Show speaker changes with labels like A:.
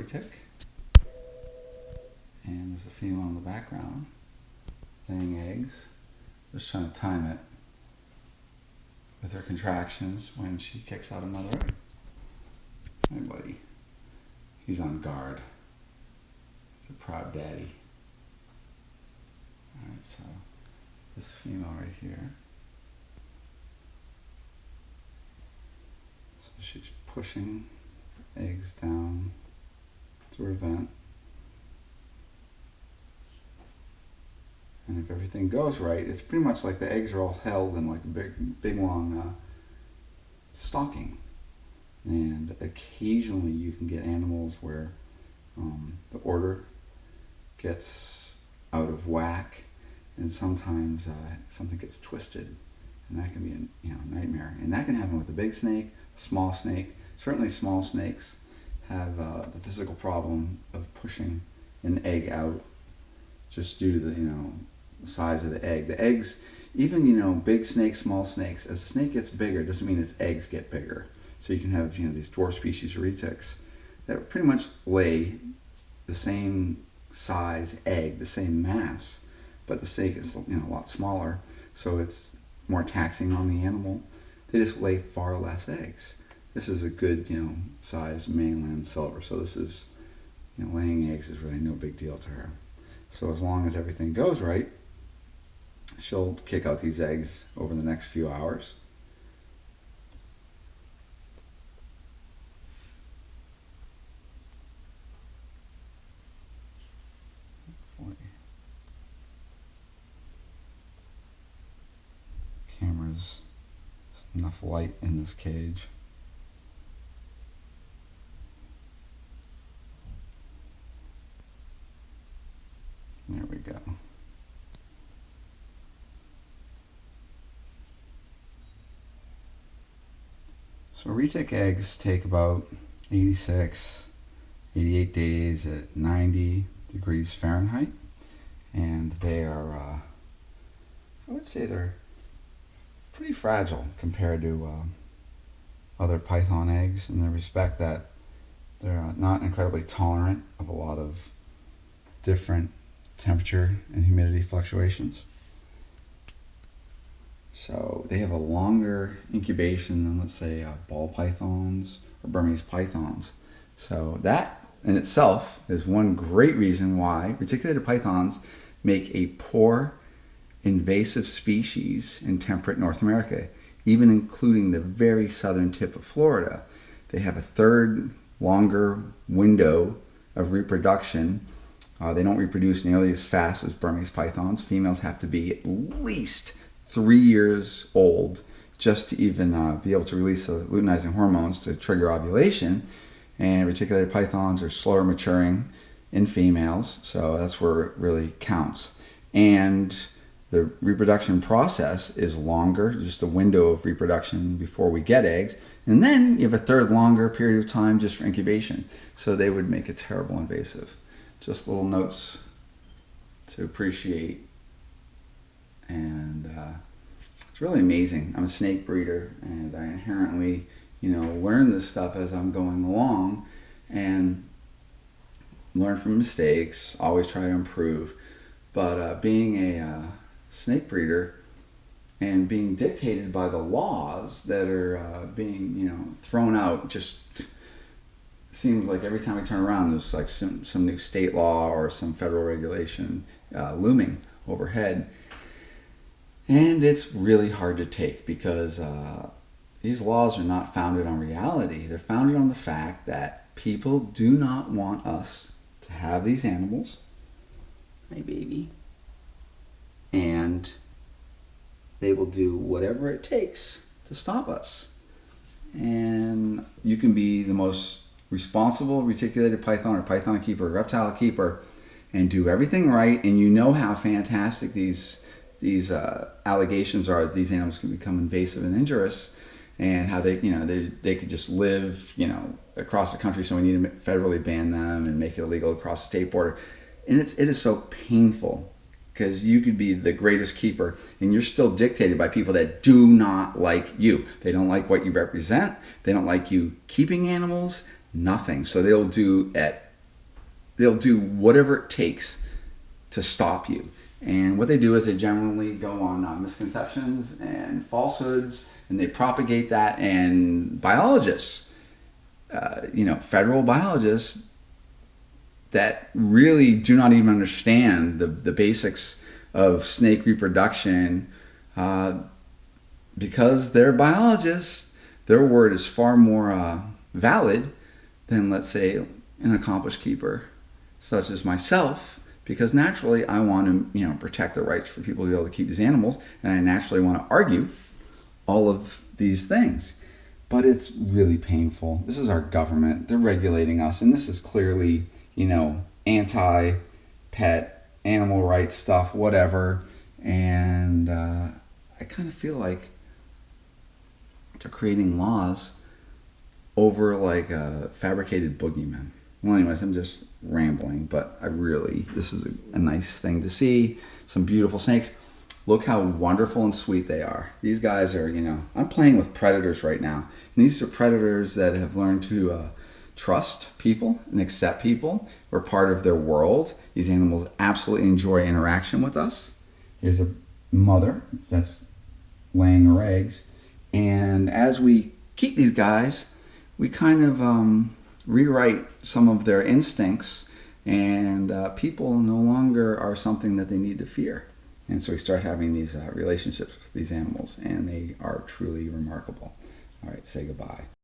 A: retic. And there's a female in the background laying eggs. Just trying to time it with her contractions when she kicks out another egg. Hey buddy. He's on guard. He's a proud daddy. Alright, so this female right here. So she's pushing eggs down through her vent. And if everything goes right, it's pretty much like the eggs are all held in like a big long stocking. And occasionally you can get animals where the order gets out of whack, and sometimes something gets twisted, and that can be a nightmare. And that can happen with a big snake, a small snake. Certainly small snakes have the physical problem of pushing an egg out just due to the size of the egg. The eggs, even big snakes, small snakes, as the snake gets bigger doesn't mean its eggs get bigger. So you can have these dwarf species retics that pretty much lay the same size egg, the same mass, but the snake is a lot smaller, so it's more taxing on the animal. They just lay far less eggs. This is a good size mainland silver, so this is laying eggs is really no big deal to her. So as long as everything goes right, she'll kick out these eggs over the next few hours. Cameras, enough light in this cage. There we go. So retic eggs take about 86, 88 days at 90 degrees Fahrenheit, and they are, I would say they're pretty fragile compared to other python eggs, in the respect that they're not incredibly tolerant of a lot of different temperature and humidity fluctuations. So they have a longer incubation than, let's say, ball pythons or Burmese pythons. So that in itself is one great reason why reticulated pythons make a poor invasive species in temperate North America, even including the very southern tip of Florida. They have a third longer window of reproduction. They don't reproduce nearly as fast as Burmese pythons. Females have to be at least 3 years old just to even be able to release the luteinizing hormones to trigger ovulation. And reticulated pythons are slower maturing in females, so that's where it really counts. And the reproduction process is longer, just the window of reproduction before we get eggs. And then you have a third longer period of time just for incubation. So they would make a terrible invasive. Just little notes to appreciate. And it's really amazing. I'm a snake breeder, and I inherently, learn this stuff as I'm going along and learn from mistakes, always try to improve. But being a snake breeder and being dictated by the laws that are being thrown out, just seems like every time I turn around there's like some new state law or some federal regulation looming overhead, and it's really hard to take because these laws are not founded on reality. They're founded on the fact that people do not want us to have these animals. My baby. And they will do whatever it takes to stop us. And you can be the most responsible reticulated python or python keeper, reptile keeper, and do everything right, and you know how fantastic these allegations are that these animals can become invasive and injurious, and how they could just live across the country, so we need to federally ban them and make it illegal across the state border. And it is so painful, because you could be the greatest keeper and you're still dictated by people that do not like you. They don't like what you represent. They don't like you keeping animals, nothing. So they'll do at they'll do whatever it takes to stop you. And what they do is they generally go on misconceptions and falsehoods, and they propagate that. And biologists, federal biologists that really do not even understand the basics of snake reproduction, because they're biologists, their word is far more valid than, let's say, an accomplished keeper such as myself, because naturally I want to protect the rights for people to be able to keep these animals, and I naturally want to argue all of these things. But it's really painful. This is our government. They're regulating us, and this is clearly, anti-pet, animal rights stuff, whatever. And I kind of feel like they're creating laws over like a fabricated boogeyman. Well, anyways, I'm just rambling, but this is a nice thing to see. Some beautiful snakes. Look how wonderful and sweet they are. These guys are, I'm playing with predators right now. And these are predators that have learned to trust people and accept people. We're part of their world. These animals absolutely enjoy interaction with us. Here's a mother that's laying her eggs. And as we keep these guys, we kind of rewrite some of their instincts, and people no longer are something that they need to fear. And so we start having these relationships with these animals, and they are truly remarkable. All right, say goodbye.